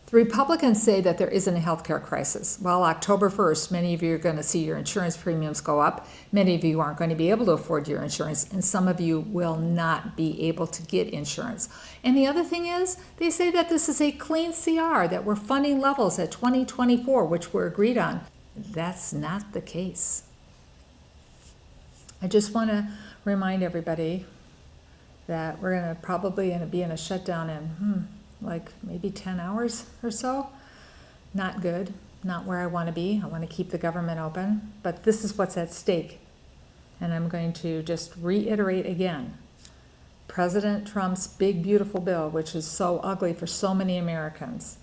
The Republicans say that there isn't a healthcare crisis. Well, October 1st, many of you are going to see your insurance premiums go up. Many of you aren't going to be able to afford your insurance, and some of you will not be able to get insurance. And the other thing is, they say that this is a clean CR, that we're funding levels at 2024, which were agreed on. That's not the case. I just want to remind everybody that we're going to probably be in a shutdown in like maybe 10 hours or so. Not good, not where I want to be. I want to keep the government open, but this is what's at stake. And I'm going to just reiterate again, President Trump's big, beautiful bill, which is so ugly for so many Americans,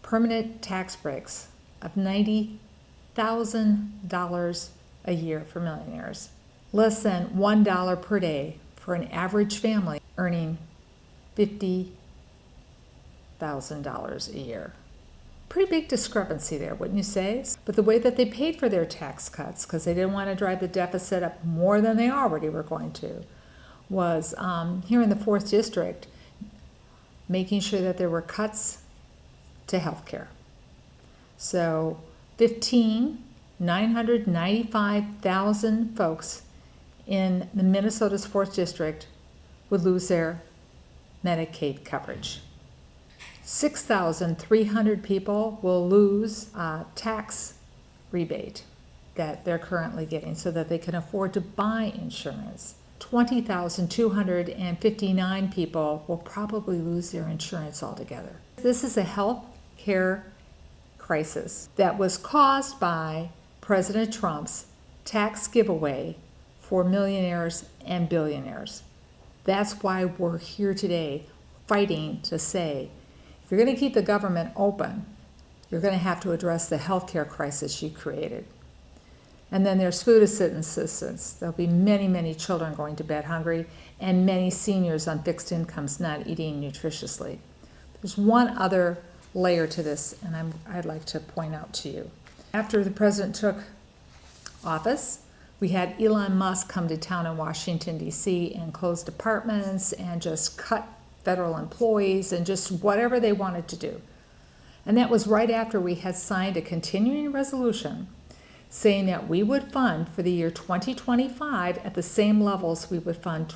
permanent tax breaks of $90,000 a year for millionaires, less than $1 per day for an average family earning $50,000 a year. Pretty big discrepancy there, wouldn't you say? But the way that they paid for their tax cuts, because they didn't want to drive the deficit up more than they already were going to, was here in the 4th District, making sure that there were cuts to health care. So 995,000 folks in the Minnesota's 4th District would lose their Medicaid coverage. 6,300 people will lose tax rebate that they're currently getting so that they can afford to buy insurance. 20,259 people will probably lose their insurance altogether. This is a health care crisis that was caused by President Trump's tax giveaway for millionaires and billionaires. That's why we're here today fighting to say, if you're going to keep the government open, you're going to have to address the healthcare crisis you created. And then there's food assistance. There'll be many, many children going to bed hungry and many seniors on fixed incomes not eating nutritiously. There's one other layer to this, and I'd like to point out to you. After the president took office, we had Elon Musk come to town in Washington, D.C. and close departments and just cut federal employees and just whatever they wanted to do. And that was right after we had signed a continuing resolution saying that we would fund for the year 2025 at the same levels we funded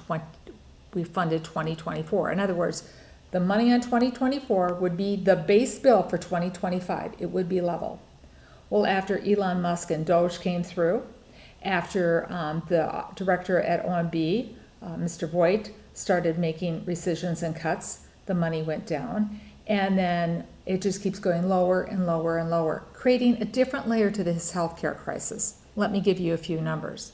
2024. In other words, the money on 2024 would be the base bill for 2025. It would be level. Well, after Elon Musk and Doge came through, after the director at OMB, Mr. Voigt, started making rescissions and cuts, the money went down. And then it just keeps going lower and lower and lower, creating a different layer to this healthcare crisis. Let me give you a few numbers.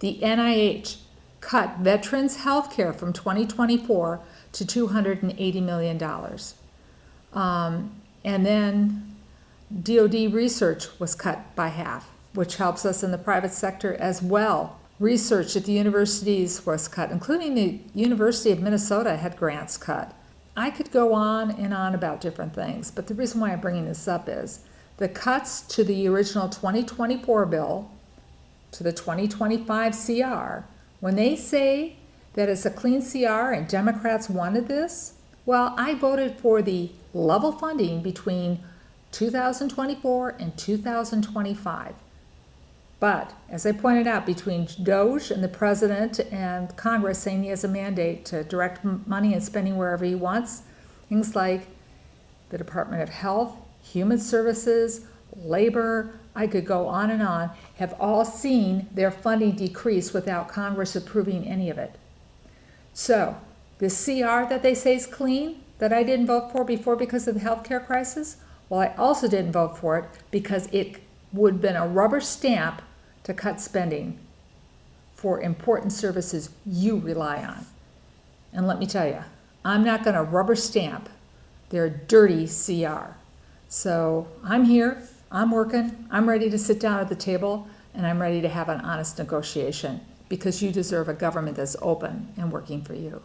The NIH cut veterans' health care from 2024 to $280 million. And then DoD research was cut by half, which helps us in the private sector as well. Research at the universities was cut, including the University of Minnesota had grants cut. I could go on and on about different things, but the reason why I'm bringing this up is the cuts to the original 2024 bill to the 2025 CR, when they say that it's a clean CR and Democrats wanted this, well, I voted for the level funding between 2024 and 2025. But, as I pointed out, between Doge and the president and Congress saying he has a mandate to direct money and spending wherever he wants, things like the Department of Health, Human Services, Labor, I could go on and on, have all seen their funding decrease without Congress approving any of it. So, the CR that they say is clean, that I didn't vote for before because of the healthcare crisis, well, I also didn't vote for it because it would have been a rubber stamp to cut spending for important services you rely on. And let me tell you, I'm not going to rubber stamp their dirty CR. So I'm here, I'm working, I'm ready to sit down at the table, and I'm ready to have an honest negotiation because you deserve a government that's open and working for you.